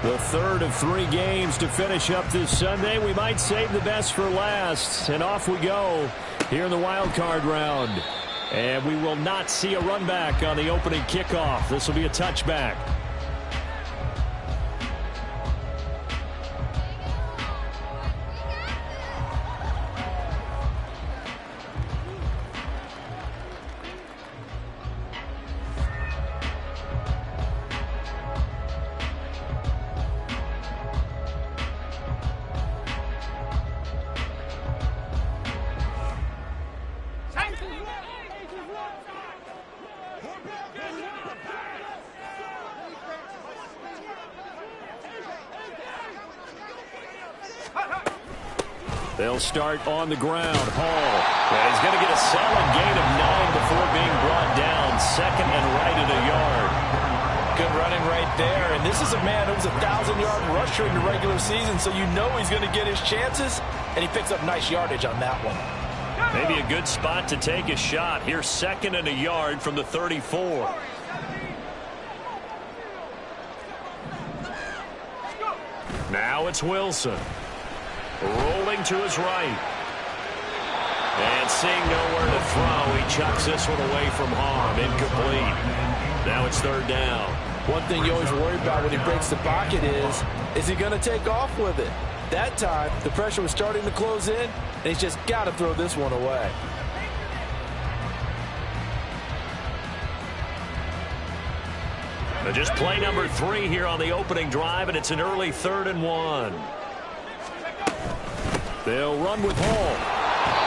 The third of 3 games to finish up this Sunday. We might save the best for last. And off we go here in the wild card round. And we will not see a run back on the opening kickoff. This will be a touchback. They'll start on the ground. Hall. And he's going to get a solid gain of 9 before being brought down. Second and right at a yard. Good running right there. And this is a man who was a 1,000-yard rusher in the regular season, so you know he's going to get his chances. And he picks up nice yardage on that one. Maybe a good spot to take a shot. Here's second and a yard from the 34. Now it's Wilson. Rolling to his right. And seeing nowhere to throw, he chucks this one away from harm. Incomplete. Now it's third down. One thing you always worry about when he breaks the pocket is he going to take off with it? That time, the pressure was starting to close in, and he's just got to throw this one away. Just play number 3 here on the opening drive, and it's an early 3rd and 1. They'll run with Hall.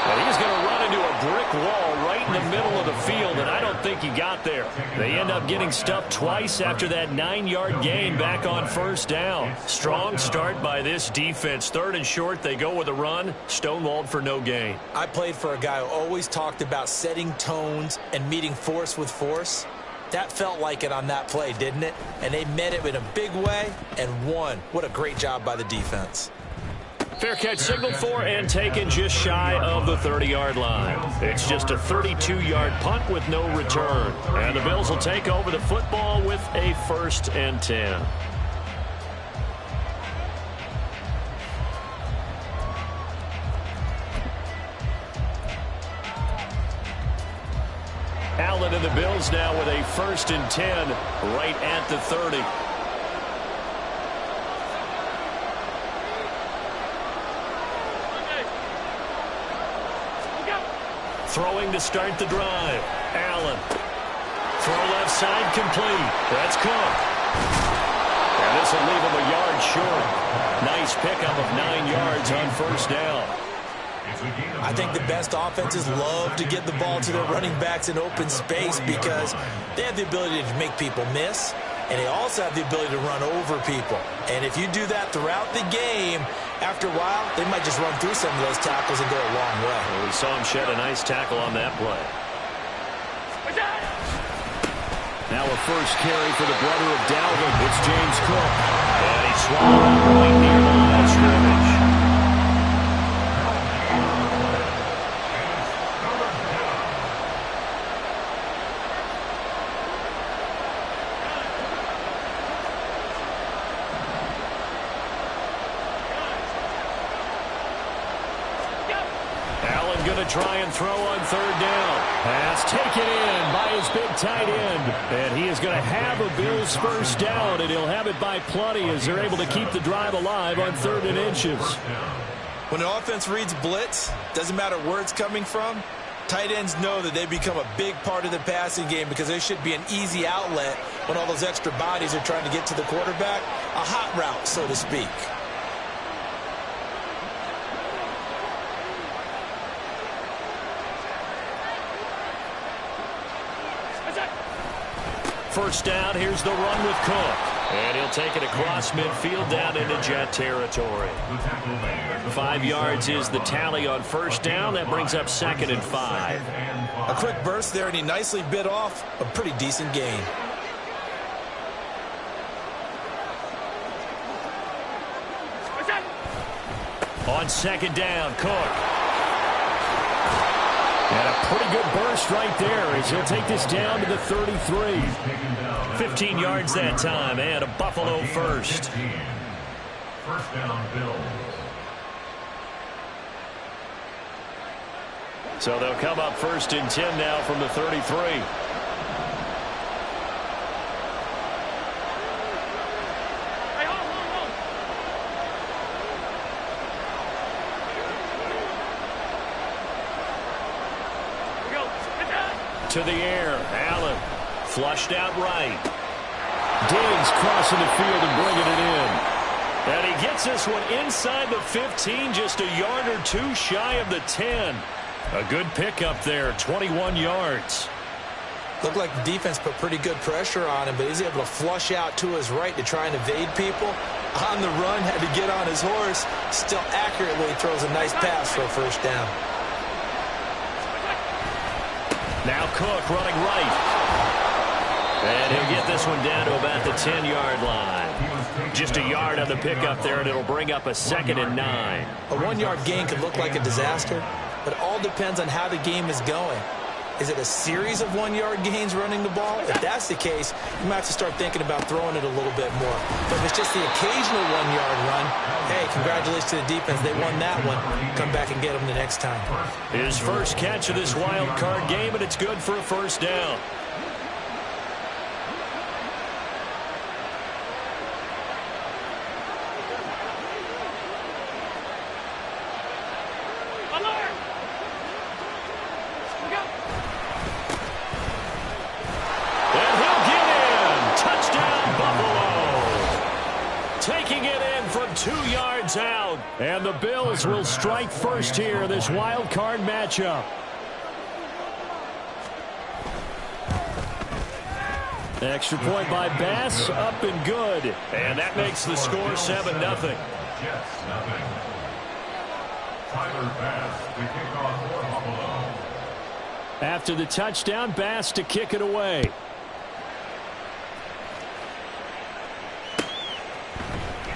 And he's going to run into a brick wall right in the middle of the field, and I don't think he got there. They end up getting stuffed twice after that 9-yard gain back on first down. Strong start by this defense. 3rd and short, they go with a run. Stonewalled for no gain. I played for a guy who always talked about setting tones and meeting force with force. That felt like it on that play, didn't it? And they met it in a big way and won. What a great job by the defense. Fair catch signaled for and taken just shy of the 30-yard line. It's just a 32-yard punt with no return. And the Bills will take over the football with a 1st and 10. Allen and the Bills now with a 1st and 10 right at the 30. Throwing to start the drive. Allen. Throw left side complete. That's Cook. And this will leave him a yard short. Nice pickup of 9 yards on first down. I think the best offenses love to get the ball to their running backs in open space because they have the ability to make people miss, and they also have the ability to run over people. And if you do that throughout the game, after a while, they might just run through some of those tackles and go a long way. Well, we saw him shed a nice tackle on that play. Now a first carry for the brother of Dalvin. It's James Cook. And he swallowed right near the line of scrimmage. Try and throw on third down. Pass taken in by his big tight end. And he is going to have a Bills first down, and he'll have it by plenty as they're able to keep the drive alive on 3rd and inches. When the offense reads blitz, doesn't matter where it's coming from, tight ends know that they become a big part of the passing game because there should be an easy outlet when all those extra bodies are trying to get to the quarterback. A hot route, so to speak. First down, here's the run with Cook. And he'll take it across midfield down into Jet territory. 5 yards is the tally on first down. That brings up 2nd and 5. A quick burst there, and he nicely bit off a pretty decent gain. On 2nd down, Cook. And a pretty good burst right there as he'll take this down to the 33. 15 yards that time, and a Buffalo first. First down, Bills. So they'll come up 1st and 10 now from the 33. To the air, Allen flushed out right. Diggs crossing the field and bringing it in. And he gets this one inside the 15, just a yard or two shy of the 10. A good pickup there, 21 yards. Looked like the defense put pretty good pressure on him, but he's able to flush out to his right to try and evade people. On the run, had to get on his horse. Still accurately throws a nice pass for a first down. Now Cook running right. And he'll get this one down to about the 10-yard line. Just a yard on the pickup there, and it'll bring up a 2nd and 9. A 1-yard gain could look like a disaster, but it all depends on how the game is going. Is it a series of 1-yard gains running the ball? If that's the case, you might have to start thinking about throwing it a little bit more. But if it's just the occasional 1-yard run, hey, congratulations to the defense. They won that one. Come back and get them the next time. His first catch of this wild card game, and it's good for a first down. Out, and the Bills will strike first here, this wild card matchup. Extra point by Bass, up and good, and that makes the score 7-0. Jets, nothing. Tyler Bass to kick off for Buffalo. After the touchdown, Bass to kick it away.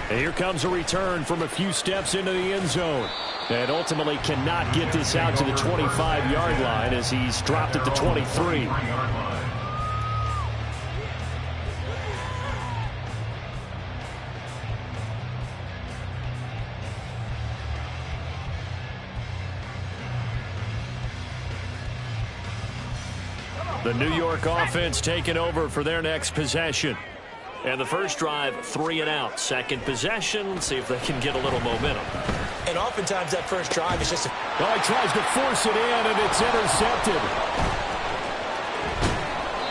And here comes a return from a few steps into the end zone. And ultimately cannot get this out to the 25-yard line as he's dropped at the 23. The New York offense taking over for their next possession. And the first drive, 3 and out. Second possession, see if they can get a little momentum. And oftentimes that first drive is just a... Well, he tries to force it in, and it's intercepted.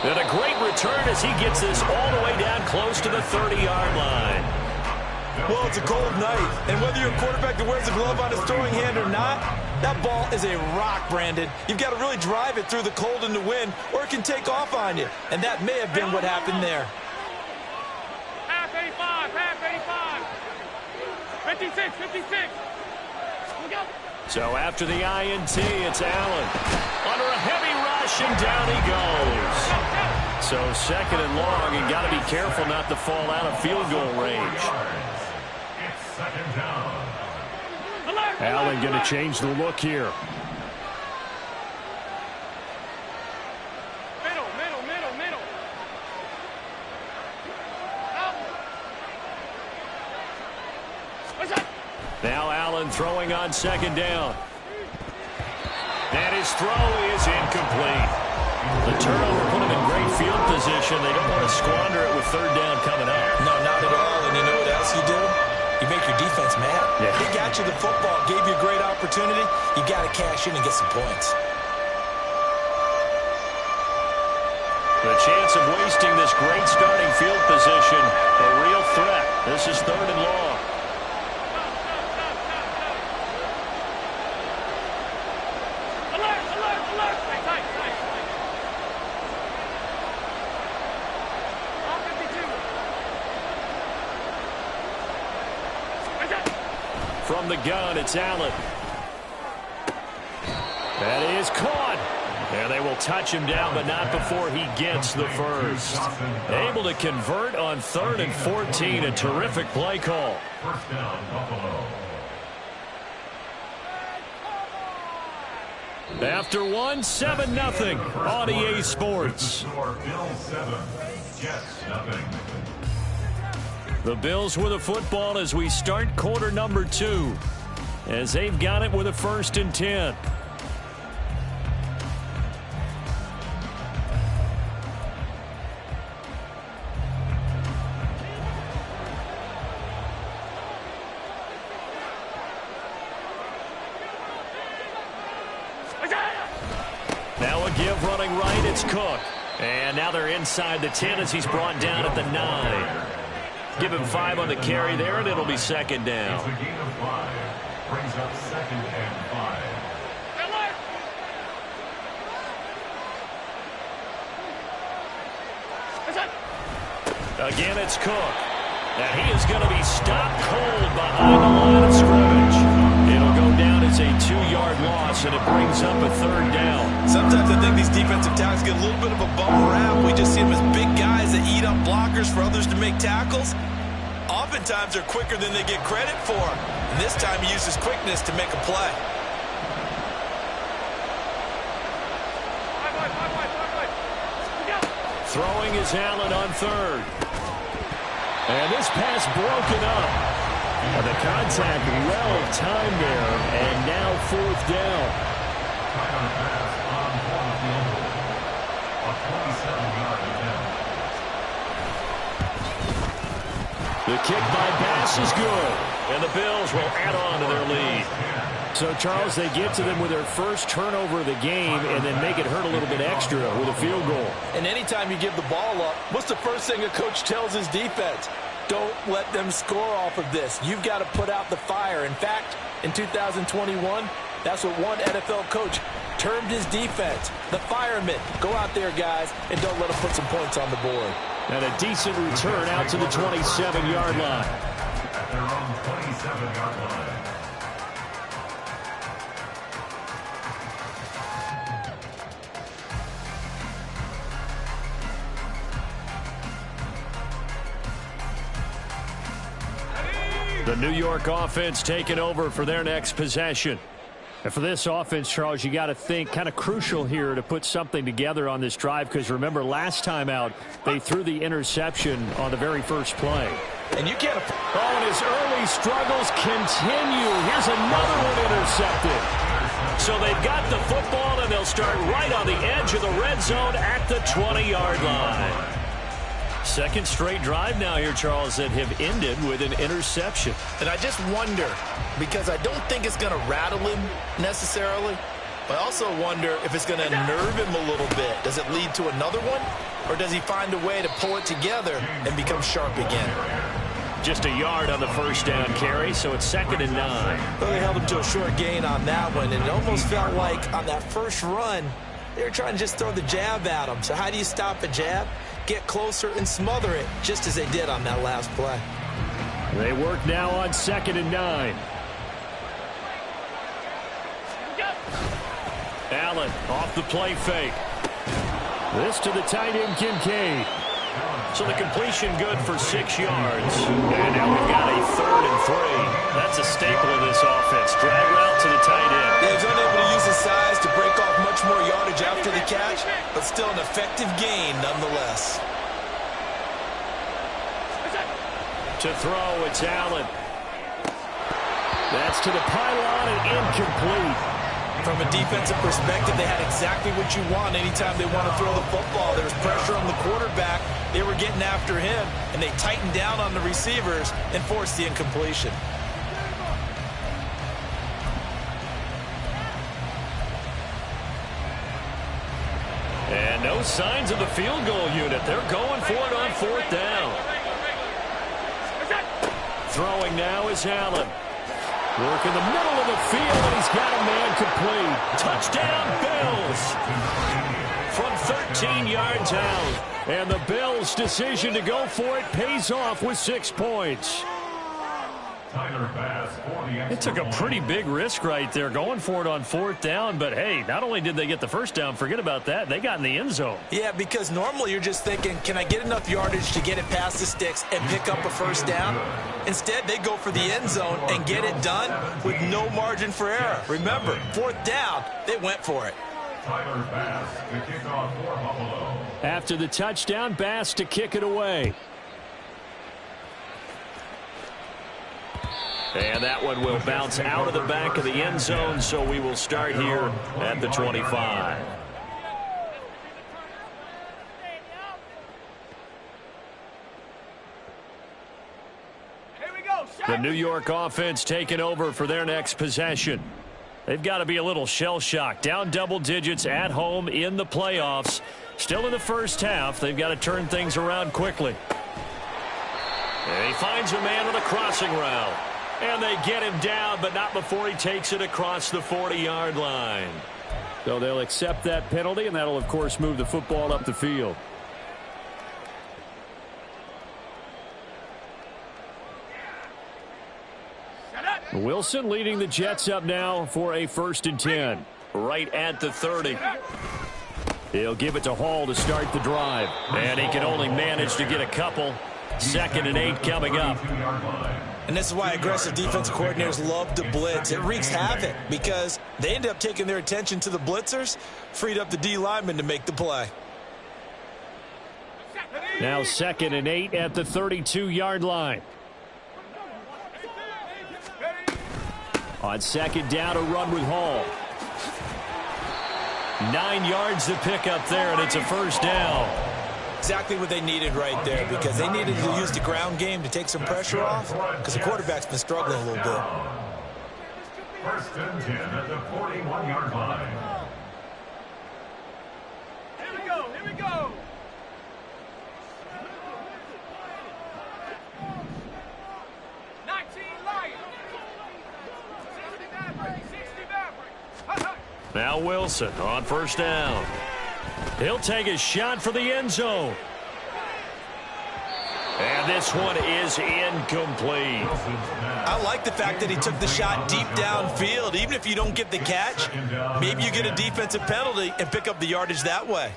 And a great return as he gets this all the way down close to the 30-yard line. Well, it's a cold night, and whether you're a quarterback that wears a glove on his throwing hand or not, that ball is a rock, Brandon. You've got to really drive it through the cold and the wind, or it can take off on you. And that may have been what happened there. Half 85. 56. So after the INT, it's Allen. Under a heavy rush, and down he goes. So 2nd and long, and got to be careful not to fall out of field goal range. Allen going to change the look here. Middle. Now Allen throwing on 2nd down. And his throw is incomplete. The turnover put him in great field position. They don't want to squander it with 3rd down coming up. No, not at all. And you know what else you do? You make your defense mad. Yeah. He got you the football, gave you a great opportunity. You got to cash in and get some points. The chance of wasting this great starting field position, a real threat. This is 3rd and long. From the gun, it's Allen. That is caught. And they will touch him down, but not before he gets the first. Able to convert on 3rd and 14. A terrific play call. First down, Buffalo. After one, 7-0 on EA Sports. Bills 7, Jets 0. The Bills with the football as we start quarter number 2, as they've got it with a 1st and 10. Now a give running right, it's Cook. And now they're inside the 10 as he's brought down at the 9. Give him 5 on the carry there, and it'll be 2nd down. It's a gain of 5. Brings up 2nd and 5. Again, it's Cook. And he is going to be stopped cold behind the line of scrimmage. It'll go down as a 2-yard loss, and it brings up a 3rd down. Sometimes I think these defensive tackles get a little bit of a bum rap. We just see them as big guys that eat up blockers for others to make tackles. Oftentimes they're quicker than they get credit for. And this time he uses quickness to make a play. Throwing is Allen on 3rd. And this pass broken up. And the contact well timed there. And now 4th down. Final pass on for the field goal. A 27-yard attempt. The kick by Bass is good. And the Bills will add on to their lead. So, Charles, they get to them with their first turnover of the game and then make it hurt a little bit extra with a field goal. And anytime you give the ball up, what's the first thing a coach tells his defense? Don't let them score off of this. You've got to put out the fire. In fact, in 2021, that's what one NFL coach termed his defense. The firemen. Go out there, guys, and don't let them put some points on the board. And a decent return out to the 27-yard line. At their own 27-yard line. The New York offense taking over for their next possession. And for this offense, Charles, you got to think kind of crucial here to put something together on this drive, because remember last time out they threw the interception on the very first play. And you can't. Oh, and his early struggles continue. Here's another one intercepted. So they've got the football, and they'll start right on the edge of the red zone at the 20-yard line. Second straight drive now here, Charles, that have ended with an interception. And I just wonder, because I don't think it's going to rattle him necessarily, but I also wonder if it's going to nerve him a little bit. Does it lead to another one, or does he find a way to pull it together and become sharp again? Just a yard on the first down carry, so it's 2nd and 9. Well, they held him to a short gain on that one, and it almost felt like on that first run, they were trying to just throw the jab at him. So how do you stop a jab? Get closer and smother it, just as they did on that last play. They work now on 2nd and 9. Allen off the play fake. This to the tight end, Kincaid. So the completion good for 6 yards. And now we've got a 3rd and 3. That's a staple of this offense. Drag route to the tight end. Yeah, he's unable to use his size to break off much more yardage after the catch, but still an effective gain nonetheless. To throw, it's Allen. That's to the pylon and incomplete. From a defensive perspective, they had exactly what you want anytime they want to throw the football. There was pressure on the quarterback. They were getting after him, and they tightened down on the receivers and forced the incompletion. And no signs of the field goal unit. They're going for it on 4th down. Throwing now is Allen. Work in the middle of the field, and he's got a man complete. Touchdown, Bills! From 13 yards out. And the Bills' decision to go for it pays off with 6 points. Tyler Bass for the extra It took a point. pretty big risk right there going for it on 4th down. But, hey, not only did they get the first down, forget about that, they got in the end zone. Yeah, because normally you're just thinking, can I get enough yardage to get it past the sticks and pick up a first down? Instead, they go for the end zone and get it done with no margin for error. Remember, 4th down, they went for it. Tyler Bass, the kickoff for Buffalo. After the touchdown, Bass to kick it away. And that one will bounce out of the back of the end zone, so we will start here at the 25. The New York offense taking over for their next possession. They've got to be a little shell-shocked. Down double digits at home in the playoffs. Still in the first half. They've got to turn things around quickly. And he finds a man on the crossing route. And they get him down, but not before he takes it across the 40-yard line. So they'll accept that penalty, and that'll, of course, move the football up the field. Wilson leading the Jets up now for a 1st and 10. Right at the 30. He'll give it to Hall to start the drive. And he can only manage to get a couple. 2nd and 8 coming up. And this is why aggressive defensive coordinators love to blitz. It wreaks havoc because they end up taking their attention to the blitzers, freed up the D lineman to make the play. Now 2nd and 8 at the 32-yard line. On 2nd down, a run with Hall. 9 yards to pick up there, and it's a 1st down. Exactly what they needed right there because they needed to use the ground game to take some pressure off because the quarterback's been struggling a little bit. 1st and 10 at the 41-yard line. Here we go, here we go. Now Wilson on 1st down. He'll take a shot for the end zone. And this one is incomplete. I like the fact that he took the shot deep downfield. Even if you don't get the catch, maybe you get a defensive penalty and pick up the yardage that way.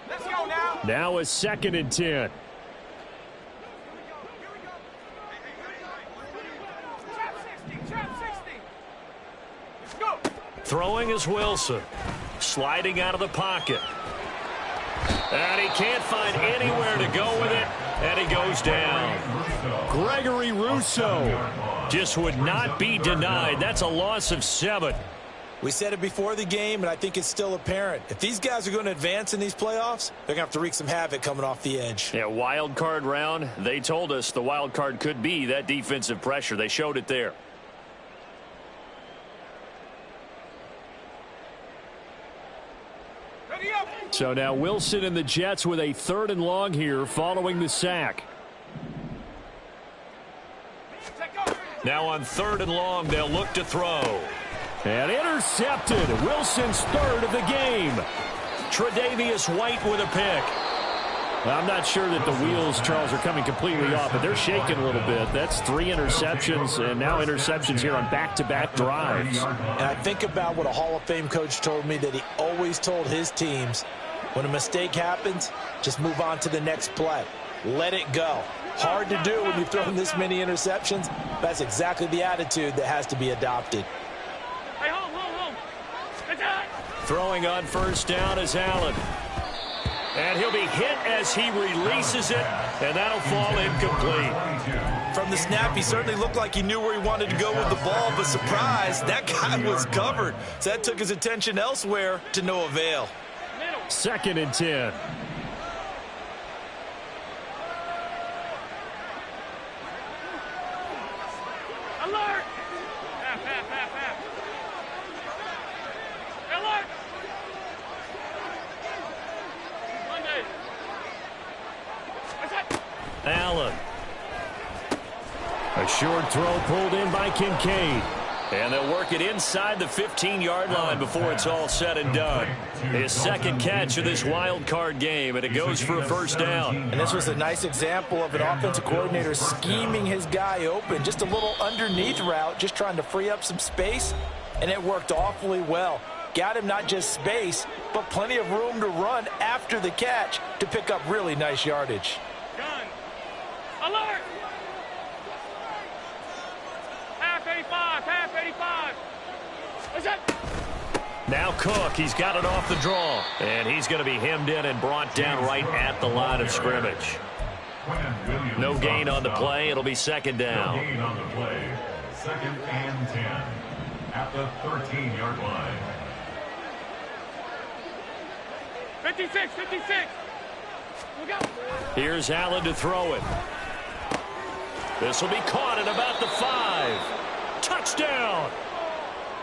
Let's go now. Now a 2nd and 10. Throwing is Wilson. Sliding out of the pocket. And he can't find anywhere to go with it. And he goes down. Gregory Rousseau just would not be denied. That's a loss of 7. We said it before the game, and I think it's still apparent. If these guys are going to advance in these playoffs, they're going to have to wreak some havoc coming off the edge. Yeah, wild card round. They told us the wild card could be that defensive pressure. They showed it there. So now Wilson and the Jets with a 3rd and long here following the sack. Now on 3rd and long, they'll look to throw. And intercepted. Wilson's 3rd of the game. Tre'Davious White with a pick. I'm not sure that the wheels, Charles, are coming completely off, but they're shaking a little bit. That's 3 interceptions, and now interceptions here on back-to-back drives. And I think about what a Hall of Fame coach told me, that he always told his teams, when a mistake happens, just move on to the next play. Let it go. Hard to do when you've thrown this many interceptions. That's exactly the attitude that has to be adopted. Hey, home. Attack. Throwing on 1st down is Allen. And he'll be hit as he releases it, and that'll fall incomplete. From the snap, he certainly looked like he knew where he wanted to go with the ball, but surprise, that guy was covered. So that took his attention elsewhere to no avail. 2nd and 10. Alert. Half. Alert. Monday. Attack. Allen. A short throw pulled in by Kincaid. And they'll work it inside the 15-yard line before it's all said and done. His second catch of this wild card game, and it goes for a first down. And this was a nice example of an offensive coordinator scheming his guy open. Just a little underneath route, just trying to free up some space, and it worked awfully well. Got him not just space, but plenty of room to run after the catch to pick up really nice yardage. Gun. Alert! Half 85, half 85. What's up? Now Cook, he's got it off the draw. And he's going to be hemmed in and brought down right at the line of scrimmage. No gain on the play. It'll be second down. No gain on the play. Second and 10 at the 13-yard line. 56, 56. Look out. Here's Allen to throw it. This will be caught at about the 5. Touchdown!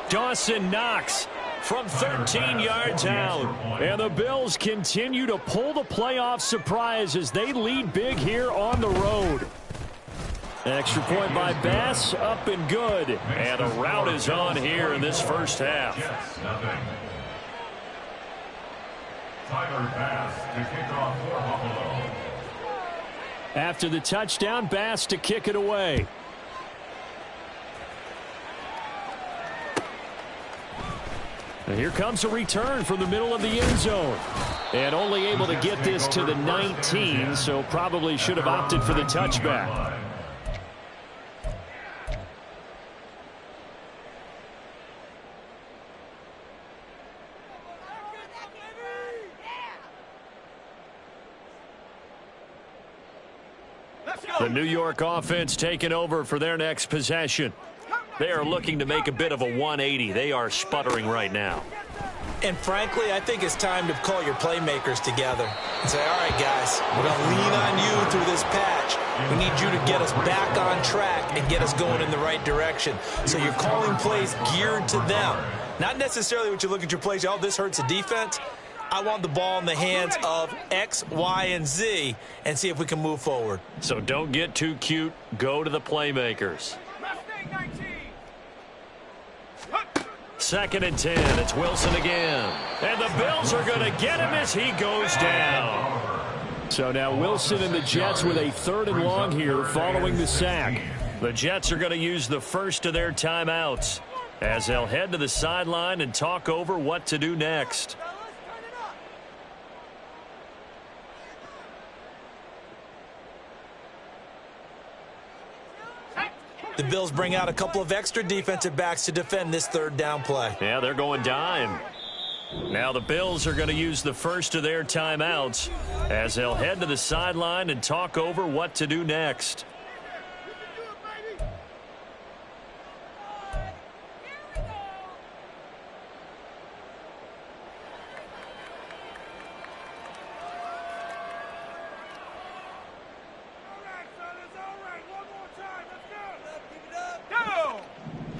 Dawson Knox from 13 yards out. And the Bills continue to pull the playoff surprise as they lead big here on the road. Extra point by Bass, up and good. And a rout is on here in this first half. Yes, nothing. Tyler Bass to kick off for Buffalo. After the touchdown, Bass to kick it away. And here comes a return from the middle of the end zone. And only able to get this to the 19, so probably should have opted for the touchback. The New York offense taking over for their next possession. They are looking to make a bit of a 180. They are sputtering right now. And frankly, I think it's time to call your playmakers together and say, all right, guys, we're going to lean on you through this patch. We need you to get us back on track and get us going in the right direction. So you're calling plays geared to them. Not necessarily what you look at your plays, oh, this hurts the defense. I want the ball in the hands of X, Y, and Z and see if we can move forward. So don't get too cute. Go to the playmakers. Second and 10. It's Wilson again. And the Bills are going to get him as he goes down. So now Wilson and the Jets with a 3rd and long here following the sack. The Jets are going to use the first of their timeouts as they'll head to the sideline and talk over what to do next. The Bills bring out a couple of extra defensive backs to defend this 3rd down play. Yeah, they're going dime. Now the Bills are going to use the first of their timeouts as they'll head to the sideline and talk over what to do next.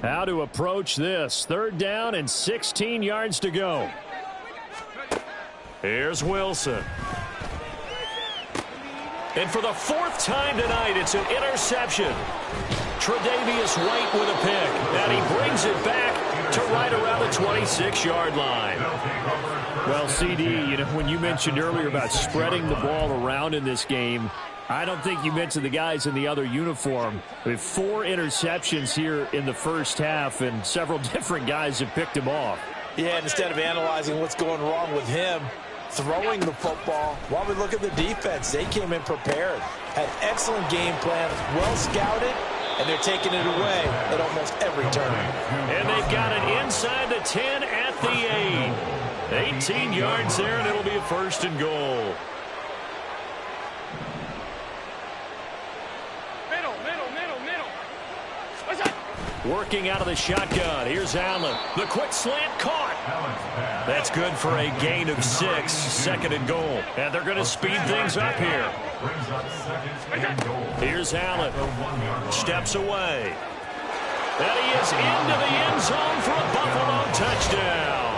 How to approach this. 3rd down and 16 yards to go. Here's Wilson. And for the 4th time tonight, it's an interception. Tre'Davious White with a pick. And he brings it back to right around the 26-yard line. Well, CD, you know, when you mentioned earlier about spreading the ball around in this game, I don't think you mentioned the guys in the other uniform. We have 4 interceptions here in the first half, and several different guys have picked him off. Yeah, and instead of analyzing what's going wrong with him, throwing the football, while we look at the defense, they came in prepared. Had excellent game plan, well scouted, and they're taking it away at almost every turn. And they've got it inside the 10 at the 8. 18 yards there, and it'll be a 1st and goal. Working out of the shotgun. Here's Allen. The quick slant caught. That's good for a gain of 6. 2nd and goal. And they're going to speed things up here. Here's Allen. Steps away. And he is into the end zone for a Buffalo touchdown.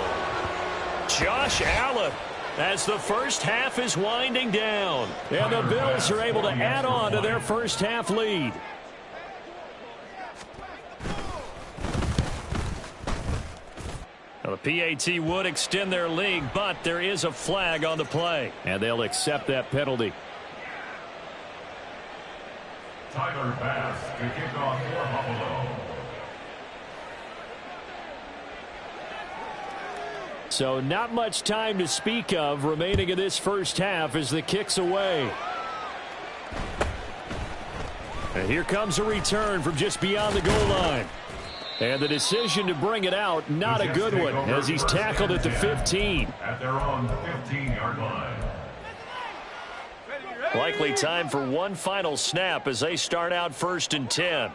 Josh Allen as the first half is winding down. And the Bills are able to add on to their first half lead. A PAT would extend their lead, but there is a flag on the play, and they'll accept that penalty. Tyler Bass to kick off for Buffalo. So not much time to speak of remaining in this first half as the kick's away. And here comes a return from just beyond the goal line. And the decision to bring it out, not a good one, as he's tackled at the 15. At their own 15-yard line. Likely time for one final snap as they start out 1st and 10.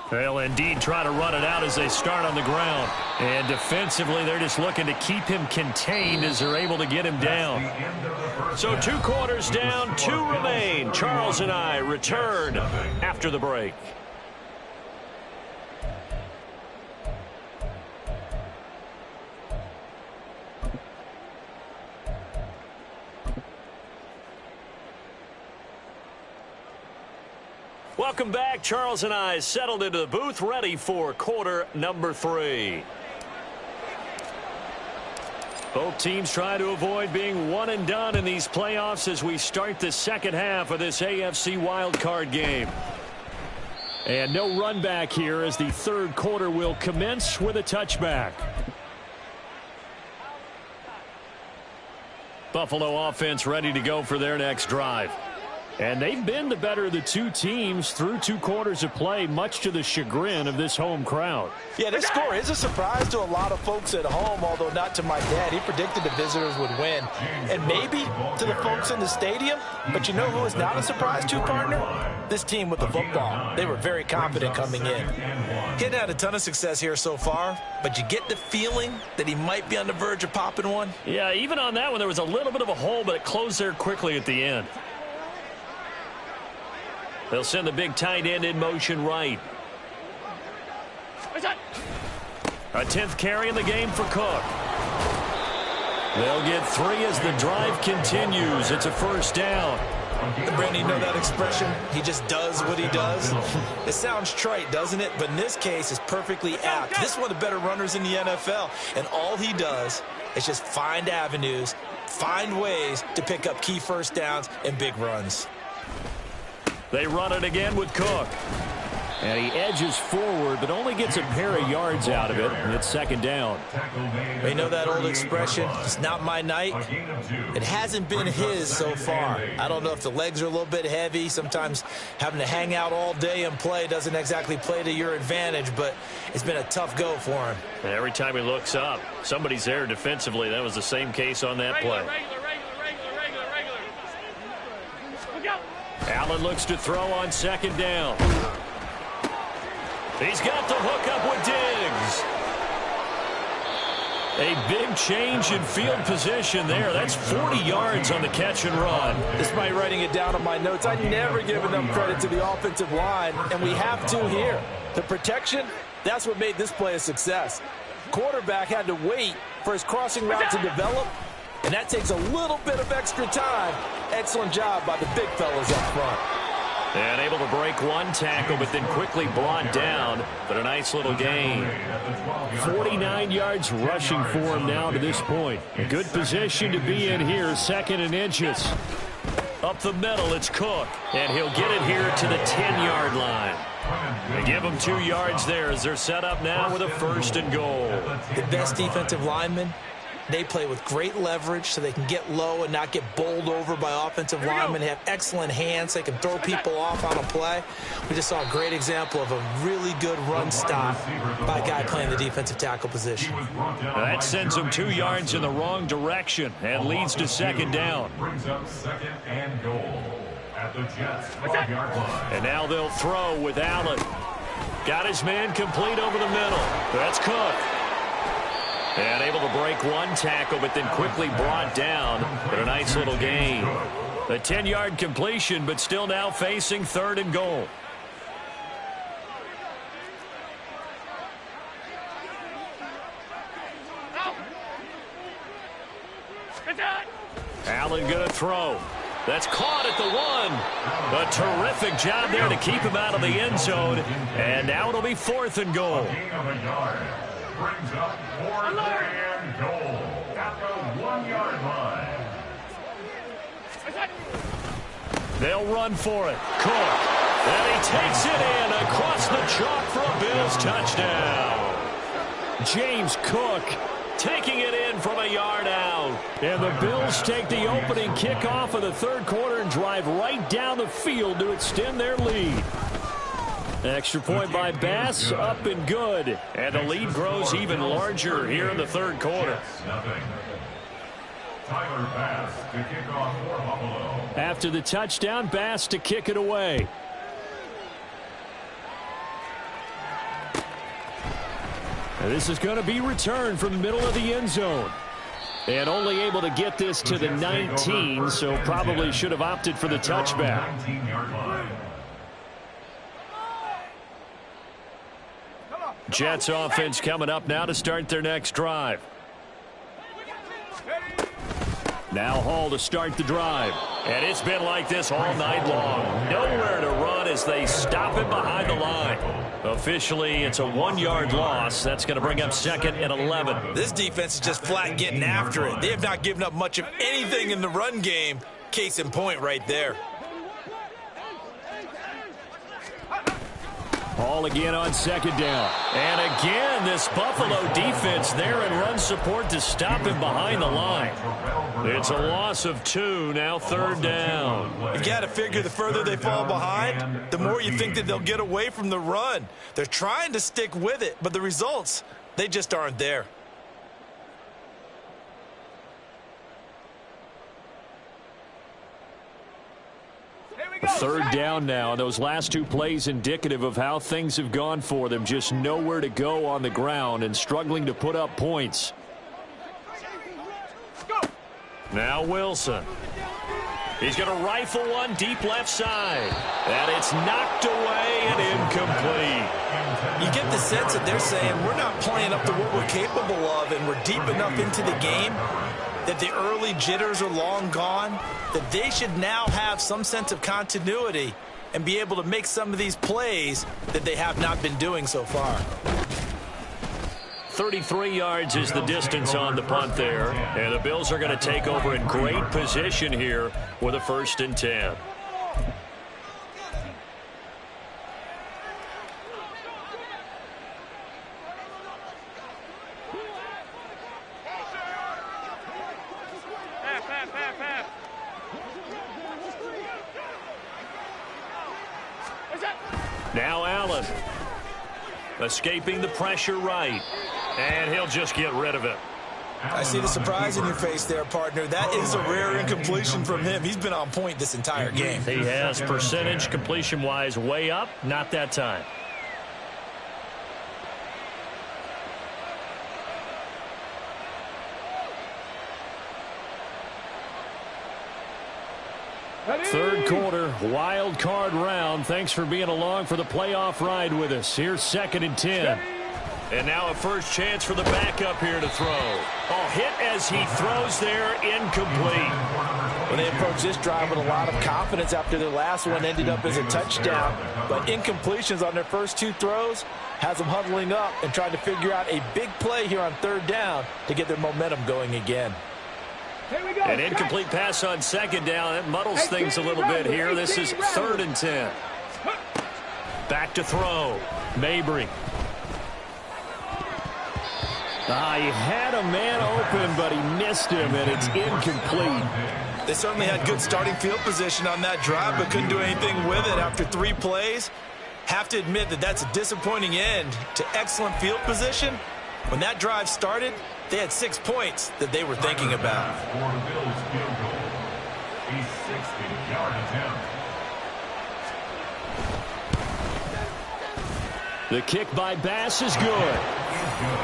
They'll indeed try to run it out as they start on the ground. And defensively, they're just looking to keep him contained as they're able to get him down. So 2 quarters down, 2 remain. Charles and I return after the break. Welcome back. Charles and I settled into the booth, ready for quarter number 3. Both teams try to avoid being one and done in these playoffs as we start the second half of this AFC wildcard game. And no run back here as the 3rd quarter will commence with a touchback. Buffalo offense ready to go for their next drive. And they've been the better of the 2 teams through 2 quarters of play, much to the chagrin of this home crowd. Yeah, this score is a surprise to a lot of folks at home, although not to my dad. He predicted the visitors would win. And maybe to the folks in the stadium. But you know who is not a surprise to, partner? This team with the football. They were very confident coming in. He hadn't had a ton of success here so far, but you get the feeling that he might be on the verge of popping one. Yeah, even on that one, there was a little bit of a hole, but it closed there quickly at the end. They'll send the big tight end in motion right. A 10th carry in the game for Cook. They'll get 3 as the drive continues. It's a 1st down. Brandon, you know that expression? He just does what he does. It sounds trite, doesn't it? But in this case, it's perfectly apt. This is one of the better runners in the NFL. And all he does is just find avenues, find ways to pick up key 1st downs and big runs. They run it again with Cook. And he edges forward, but only gets a pair of yards out of it. And it's 2nd down. You know that old expression, it's not my night? It hasn't been his so far. I don't know if the legs are a little bit heavy. Sometimes having to hang out all day and play doesn't exactly play to your advantage, but it's been a tough go for him. And every time he looks up, somebody's there defensively. That was the same case on that play. Regular. Allen looks to throw on 2nd down. He's got the hook up with Diggs. A big change in field position there. That's 40 yards on the catch and run. Despite writing it down on my notes, I never give enough credit to the offensive line, and we have to here. The protection, that's what made this play a success. Quarterback had to wait for his crossing route to develop, and that takes a little bit of extra time. Excellent job by the big fellas up front. And able to break 1 tackle, but then quickly brought down. But a nice little gain. 49 yards rushing for him now to this point. Good position to be in here, 2nd and inches. Up the middle, it's Cook. And he'll get it here to the 10-yard line. They give him 2 yards there as they're set up now with a 1st and goal. The best defensive linemen, they play with great leverage so they can get low and not get bowled over by offensive linemen. They have excellent hands. They can throw people off on a play. We just saw a great example of a really good run stop by a guy playing the defensive tackle position. That sends them 2 yards in the wrong direction and leads to 2nd down. Brings up 2nd and goal at the Jets 5-yard line. And now they'll throw with Allen. Got his man complete over the middle. That's Cook. And able to break 1 tackle, but then quickly brought down. But a nice little gain. A 10-yard completion, but still now facing 3rd and goal. Allen going to throw. That's caught at the 1. A terrific job there to keep him out of the end zone. And now it'll be 4th and goal. brings up 4th and goal at the 1-yard line. They'll run for it. Cook. And he takes it in across the chalk for a Bills touchdown. James Cook taking it in from a yard out. And the Bills take the opening kickoff of the third quarter and drive right down the field to extend their lead. Extra point by Bass, up and good. And the lead grows even larger here in the third quarter. Tyler Bass to kick off for Buffalo. After the touchdown, Bass to kick it away. And this is going to be returned from the middle of the end zone. And only able to get this to the 19, so probably should have opted for the touchback. 19-yard line. Jets offense coming up now to start their next drive. Now Hall to start the drive. And it's been like this all night long. Nowhere to run as they stop him behind the line. Officially, it's a 1-yard loss. That's going to bring up 2nd and 11. This defense is just flat getting after it. They have not given up much of anything in the run game. Case in point right there. Hall again on 2nd down. And again, this Buffalo defense there in run support to stop him behind the line. It's a loss of 2, now 3rd down. You got to figure the further they fall behind, the more you think that they'll get away from the run. They're trying to stick with it, but the results, they just aren't there. Third down now. Those last 2 plays indicative of how things have gone for them. Just nowhere to go on the ground and struggling to put up points. Now Wilson. He's going to rifle one deep left side. And it's knocked away and incomplete. You get the sense that they're saying we're not playing up to what we're capable of, and we're deep enough into the game that the early jitters are long gone, that they should now have some sense of continuity and be able to make some of these plays that they have not been doing so far. 33 yards is the distance on the punt there. And the Bills are going to take over in great position here with a 1st and 10. Now Allen. Escaping the pressure right. And he'll just get rid of it. I see the surprise in your face there, partner. That is a rare incompletion from him. He's been on point this entire game. He has percentage completion-wise way up. Not that time. Third quarter, wild card round. Thanks for being along for the playoff ride with us. Here's 2nd and 10. And now a first chance for the backup here to throw. Oh, hit as he throws there, incomplete. Well, they approached this drive with a lot of confidence after their last one ended up as a touchdown. But incompletions on their first 2 throws has them huddling up and trying to figure out a big play here on 3rd down to get their momentum going again. An incomplete pass on 2nd down. That muddles things a little bit here. This is 3rd and 10. Back to throw. Mabry. He had a man open, but he missed him, and it's incomplete. They certainly had good starting field position on that drive, but couldn't do anything with it after 3 plays. Have to admit that that's a disappointing end to excellent field position. When that drive started, they had 6 points that they were thinking about. For the Bills field goal, a 60-yard attempt. The kick by Bass is good.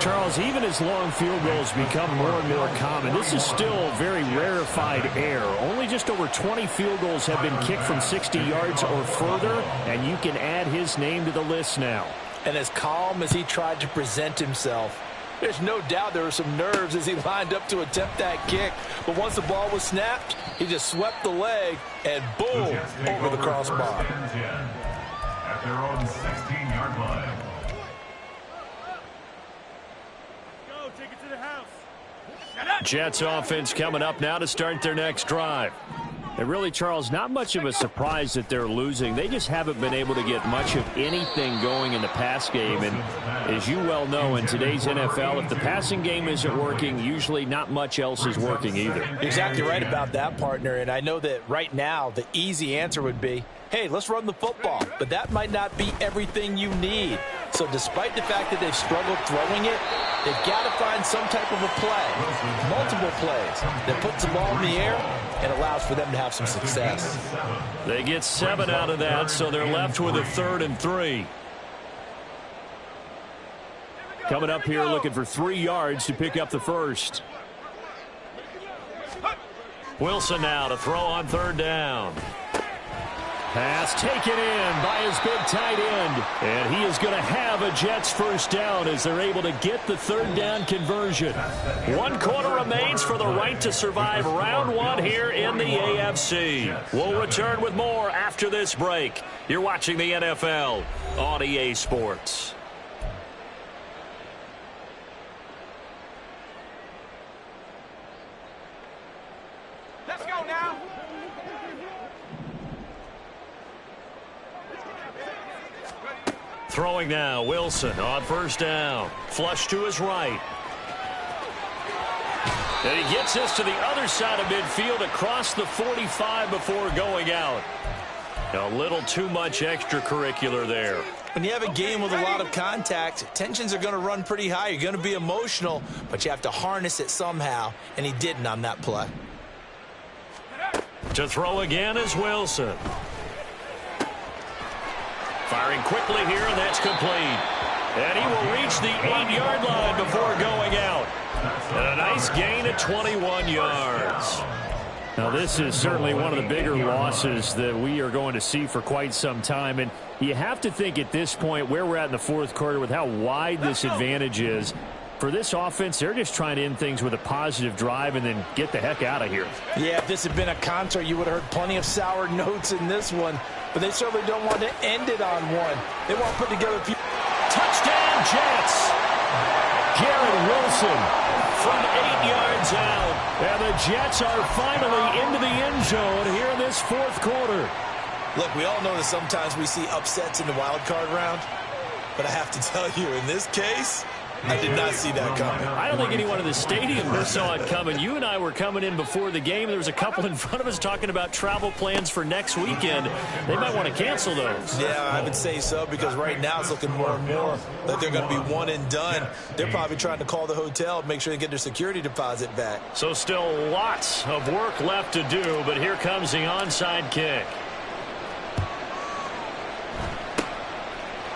Charles, even as long field goals become more and more common, this is still very rarefied air. Only just over 20 field goals have been kicked from 60 yards or further, and you can add his name to the list now. And as calm as he tried to present himself, there's no doubt there were some nerves as he lined up to attempt that kick. But once the ball was snapped, he just swept the leg and boom, over the crossbar. At their own 16-yard line. Take it to the house. Jets offense coming up now to start their next drive. And really, Charles, not much of a surprise that they're losing. They just haven't been able to get much of anything going in the pass game. And as you well know, in today's NFL, if the passing game isn't working, usually not much else is working either. You're exactly right about that, partner. And I know that right now the easy answer would be, hey, let's run the football. But that might not be everything you need. So despite the fact that they've struggled throwing it, they've got to find some type of a play, multiple plays, that puts the ball in the air and allows for them to have some success. They get 7 out of that, so they're left with a 3rd and 3. Coming up here looking for 3 yards to pick up the first. Wilson now to throw on 3rd down. Pass taken in by his big tight end. And he is going to have a Jets first down as they're able to get the 3rd down conversion. 1 quarter remains for the right to survive round 1 here in the AFC. We'll return with more after this break. You're watching the NFL on EA Sports. Let's go now. Throwing now, Wilson on 1st down. Flush to his right. And he gets this to the other side of midfield across the 45 before going out. A little too much extracurricular there. When you have a game with a lot of contact, tensions are going to run pretty high. You're going to be emotional, but you have to harness it somehow, and he didn't on that play. To throw again is Wilson. Firing quickly here, and that's complete. And he will reach the 8-yard line before going out. And a nice gain of 21 yards. Now, this is certainly one of the bigger losses that we are going to see for quite some time. And you have to think at this point where we're at in the 4th quarter with how wide this advantage is. For this offense, they're just trying to end things with a positive drive and then get the heck out of here. Yeah, if this had been a concert, you would have heard plenty of sour notes in this one. But they certainly don't want to end it on one. They want to put together a few. Touchdown, Jets! Garrett Wilson from 8 yards out. And the Jets are finally into the end zone here in this 4th quarter. Look, we all know that sometimes we see upsets in the wild card round. But I have to tell you, in this case, I did not see that coming. I don't think anyone in the stadium saw it coming. You and I were coming in before the game. There was a couple in front of us talking about travel plans for next weekend. They might want to cancel those. Yeah, I would say so, because right now it's looking more and more like they're going to be one and done. They're probably trying to call the hotel and make sure they get their security deposit back. So still lots of work left to do, but here comes the onside kick.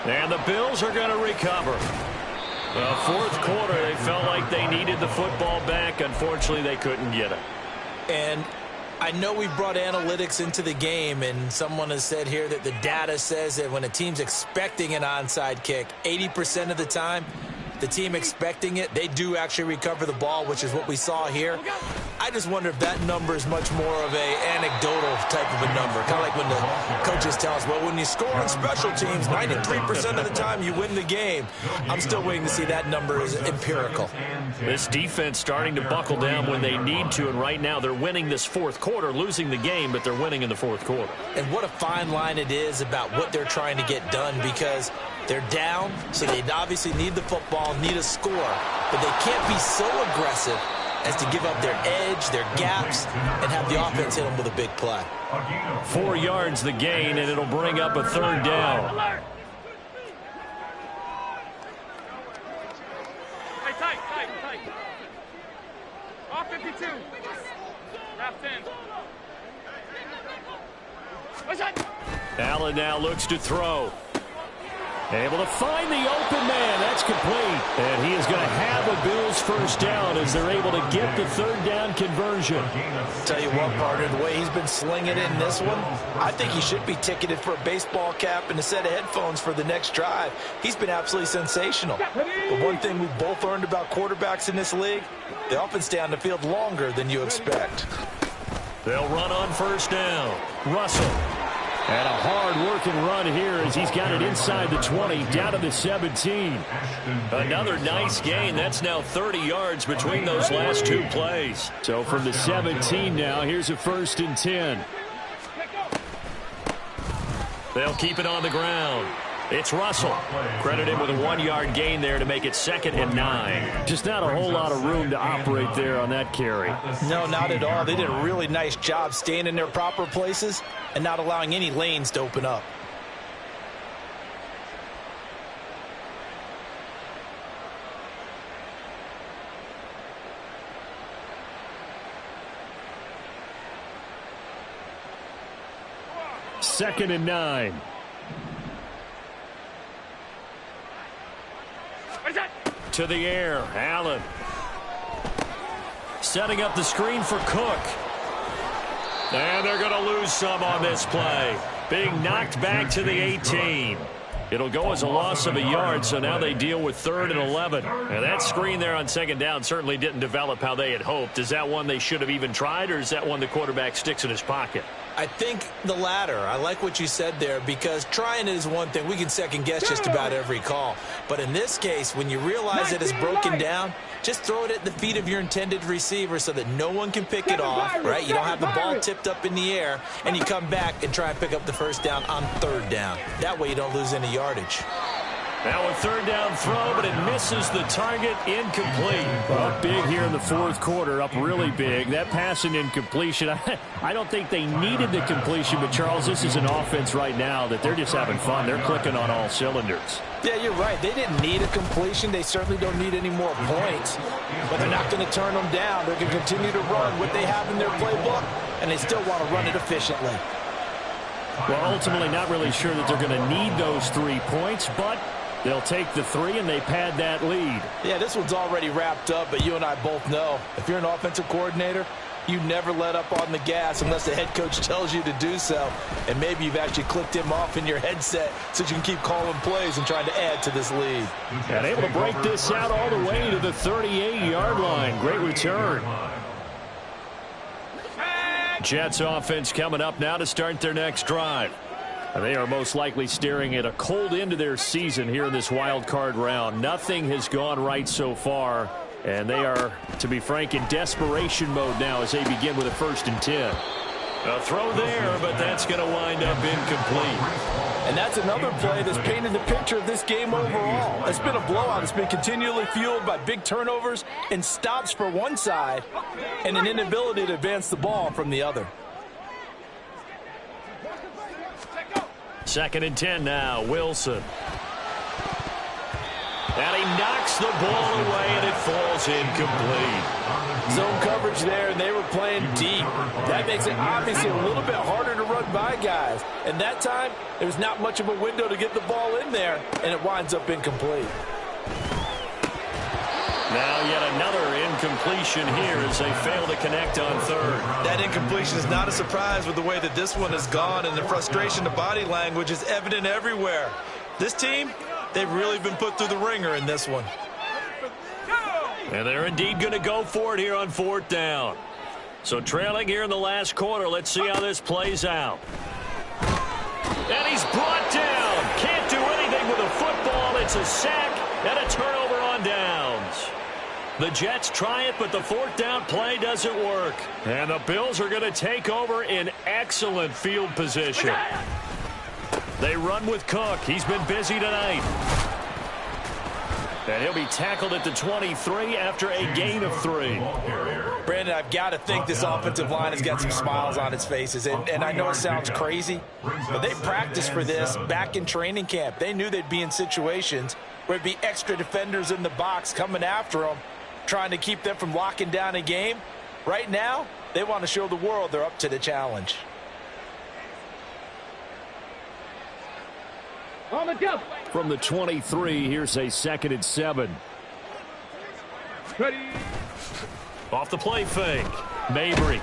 And the Bills are going to recover. Well, 4th quarter, they felt like they needed the football back. Unfortunately, they couldn't get it. And I know we brought analytics into the game, and someone has said here that the data says that when a team's expecting an onside kick, 80% of the time, the team expecting it, they do actually recover the ball, which is what we saw here. I just wonder if that number is much more of a anecdotal type of a number. Kind of like when the coaches tell us, well, when you score on special teams, 93% of the time you win the game. I'm still waiting to see that number is empirical. This defense starting to buckle down when they need to, and right now they're winning this 4th quarter, losing the game, but they're winning in the 4th quarter. And what a fine line it is about what they're trying to get done, because they're down, so they obviously need the football, need a score, but they can't be so aggressive as to give up their edge, their gaps, and have the offense hit them with a big play. 4 yards the gain, and it'll bring up a 3rd down. Hey, tight. Off 52. Half 10. What's that? Allen now looks to throw. Able to find the open man. That's complete. And he is going to have a Bills first down as they're able to get the 3rd down conversion. Tell you what, partner, the way he's been slinging it in this one, I think he should be ticketed for a baseball cap and a set of headphones for the next drive. He's been absolutely sensational. But one thing we've both learned about quarterbacks in this league, they often stay on the field longer than you expect. They'll run on 1st down. Russell. And a hard-working run here as he's got it inside the 20, down to the 17. Another nice gain. That's now 30 yards between those last two plays. So from the 17 now, here's a 1st and 10. They'll keep it on the ground. It's Russell. Credit him with a 1-yard gain there to make it 2nd and 9. Just not a whole lot of room to operate there on that carry. No, not at all. They did a really nice job staying in their proper places and not allowing any lanes to open up. Second and 9. To the air, Allen. Setting up the screen for Cook. And they're going to lose some on this play. Being knocked back to the 18. It'll go as a loss of a yard, so now they deal with 3rd and 11. And that screen there on 2nd down certainly didn't develop how they had hoped. Is that one they should have even tried, or is that one the quarterback sticks in his pocket? I think the latter. I like what you said there, because trying it is one thing. We can second-guess just about every call. But in this case, when you realize that it's broken down, just throw it at the feet of your intended receiver so that no one can pick it off, right? You don't have the ball tipped up in the air, and you come back and try and pick up the 1st down on 3rd down. That way you don't lose any yardage. Now a 3rd down throw, but it misses the target, incomplete. Up big here in the 4th quarter, up really big. That pass and incompletion, I don't think they needed the completion, but Charles, this is an offense right now that they're just having fun. They're clicking on all cylinders. Yeah, you're right. They didn't need a completion. They certainly don't need any more points, but they're not going to turn them down. They're going to continue to run what they have in their playbook, and they still want to run it efficiently. Well, ultimately not really sure that they're going to need those 3 points, but they'll take the 3 and they pad that lead. Yeah, this one's already wrapped up, but you and I both know if you're an offensive coordinator, you never let up on the gas unless the head coach tells you to do so. And maybe you've actually clicked him off in your headset so you can keep calling plays and trying to add to this lead. And able to break this out all the way to the 38-yard line. Great return. Jets offense coming up now to start their next drive. And they are most likely staring at a cold end to their season here in this wild card round. Nothing has gone right so far, and they are, to be frank, in desperation mode now as they begin with a 1st and 10. A throw there, but that's going to wind up incomplete. And that's another play that's painted the picture of this game overall. It's been a blowout. It's been continually fueled by big turnovers and stops for one side and an inability to advance the ball from the other. 2nd and 10 now, Wilson. And he knocks the ball away, and it falls incomplete. Zone coverage there, and they were playing deep. That makes it obviously a little bit harder to run by guys. And that time, there's not much of a window to get the ball in there, and it winds up incomplete. Now yet another incompletion here as they fail to connect on 3rd. That incompletion is not a surprise with the way that this one has gone, and the frustration, the body language is evident everywhere. This team, they've really been put through the ringer in this one. And they're indeed going to go for it here on 4th down. So trailing here in the last quarter, let's see how this plays out. And he's brought down. Can't do anything with a football. It's a sack and a turnover on downs. The Jets try it, but the 4th down play doesn't work. And the Bills are going to take over in excellent field position. They run with Cook. He's been busy tonight. And he'll be tackled at the 23 after a gain of 3. Brandon, I've got to think this offensive line has got some smiles on its faces. And I know it sounds crazy, but they practiced for this back in training camp. They knew they'd be in situations where it'd be extra defenders in the box coming after them, trying to keep them from locking down a game. Right now, they want to show the world they're up to the challenge. On the jump. From the 23, here's a 2nd and 7. Ready. Off the play fake. Mabry.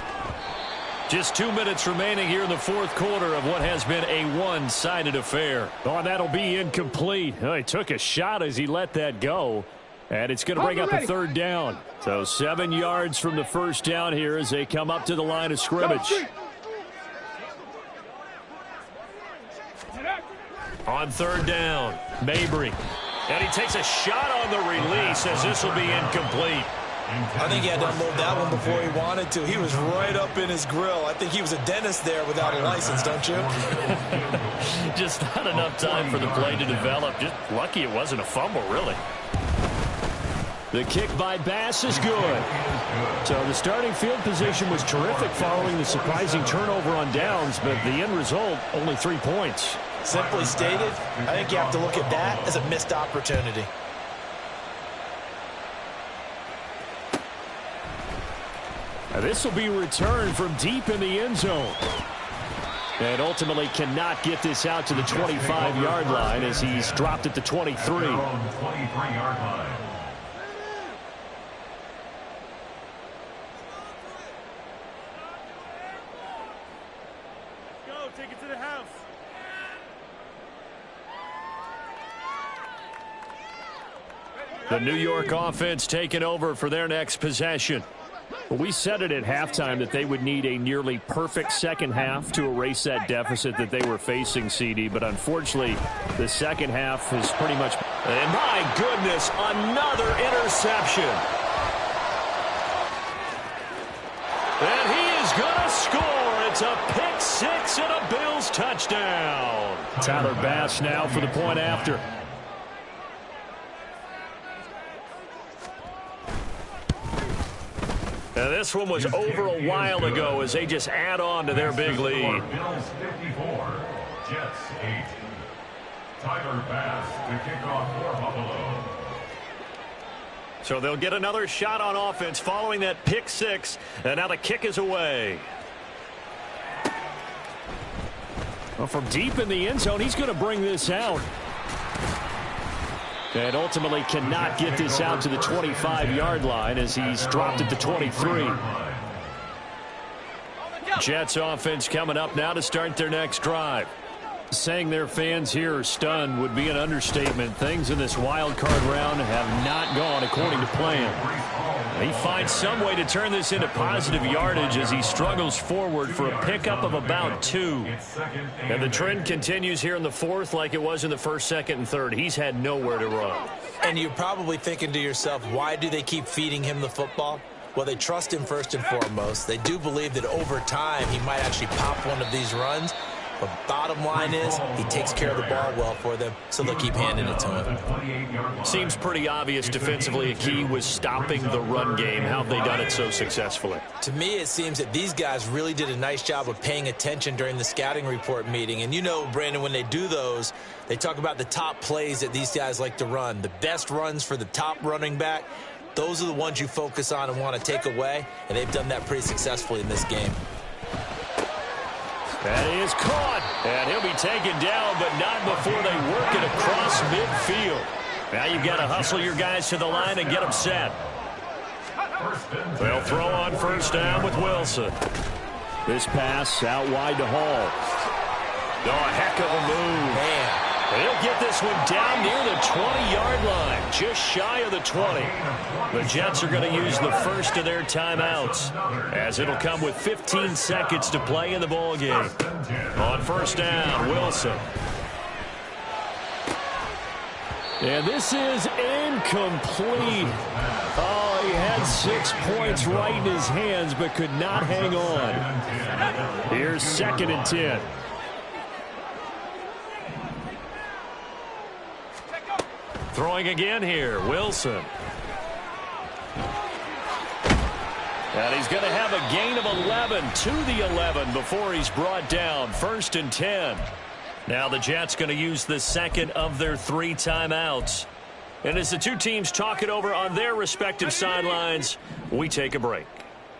Just 2 minutes remaining here in the 4th quarter of what has been a one-sided affair. Oh, and that'll be incomplete. Oh, he took a shot as he let that go. And it's going to bring up a 3rd down. So 7 yards from the 1st down here as they come up to the line of scrimmage. On third down, Mabry. And he takes a shot on the release as this will be incomplete. I think he had to unload that one before he wanted to. He was right up in his grill. I think he was a dentist there without a license, don't you? Just not enough time for the play to develop. Just lucky it wasn't a fumble, really. The kick by Bass is good. So the starting field position was terrific following the surprising turnover on downs, but the end result, only 3 points. Simply stated, I think you have to look at that as a missed opportunity. Now this will be returned from deep in the end zone. And ultimately cannot get this out to the 25-yard line as he's dropped at the 23. 23-yard line. Go, take it to the house. The New York offense taking over for their next possession. Well, we said it at halftime that they would need a nearly perfect second half to erase that deficit that they were facing, CD. But unfortunately, the second half is pretty much... And my goodness, another interception. And he is going to score. It's a pick six and a Bills touchdown. Tyler Bass now for the point after. Now this one was over a while ago as they just add on to their big lead. Bills 54, Jets 8. Tyler Bass to kick off for Buffalo. So they'll get another shot on offense following that pick six, and now the kick is away. Well, from deep in the end zone, he's going to bring this out. And ultimately cannot get this out to the 25-yard line as he's dropped at the 23. Jets offense coming up now to start their next drive. Saying their fans here are stunned would be an understatement. Things in this wild card round have not gone according to plan. He finds some way to turn this into positive yardage as he struggles forward for a pickup of about 2. And the trend continues here in the fourth like it was in the first, second, and third. He's had nowhere to run. And you're probably thinking to yourself, why do they keep feeding him the football? Well, they trust him first and foremost. They do believe that over time he might actually pop one of these runs. But bottom line is, he takes care of the ball well for them, so they'll keep handing it to him. Seems pretty obvious defensively a key was stopping the run game. How have they done it so successfully? To me, it seems that these guys really did a nice job of paying attention during the scouting report meeting. And you know, Brandon, when they do those, they talk about the top plays that these guys like to run. The best runs for the top running back, those are the ones you focus on and want to take away. And they've done that pretty successfully in this game. That is caught, and he'll be taken down, but not before they work it across midfield. Now you've got to hustle your guys to the line and get them set. They'll throw on first down with Wilson. This pass out wide to Hall. Oh, a heck of a move. Man. They'll get this one down near the 20-yard line, just shy of the 20. The Jets are going to use the first of their timeouts, as it'll come with 15 seconds to play in the ballgame. On first down, Wilson. And this is incomplete. Oh, he had 6 points right in his hands, but could not hang on. Here's 2nd and 10. Throwing again here, Wilson. And he's going to have a gain of 11 to the 11 before he's brought down. 1st and 10. Now the Jets going to use the second of their 3 timeouts. And as the two teams talk it over on their respective sidelines, we take a break.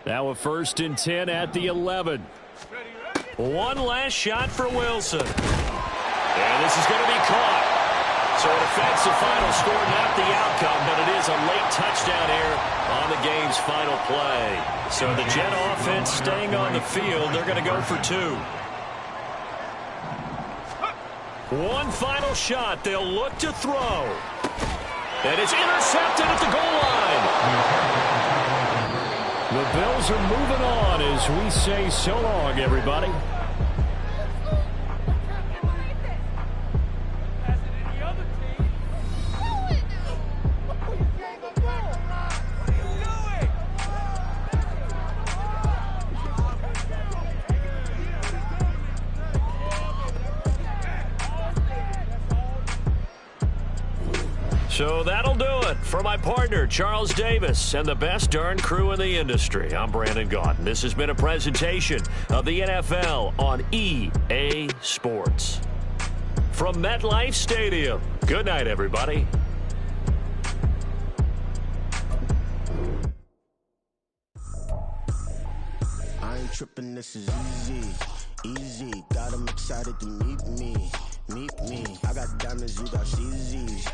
Now a 1st and 10 at the 11. One last shot for Wilson. And this is going to be caught. So it affects the final score, not the outcome, but it is a late touchdown here on the game's final play. So the Jet offense staying on the field. They're going to go for 2. One final shot. They'll look to throw. And it's intercepted at the goal line. The Bills are moving on as we say so long, everybody. So that'll do it. For my partner, Charles Davis, and the best darn crew in the industry, I'm Brandon Gaudin. This has been a presentation of the NFL on EA Sports. From MetLife Stadium, good night, everybody. I ain't tripping, this is easy, easy. Got 'em excited to meet me. I got diamonds, you got CZs.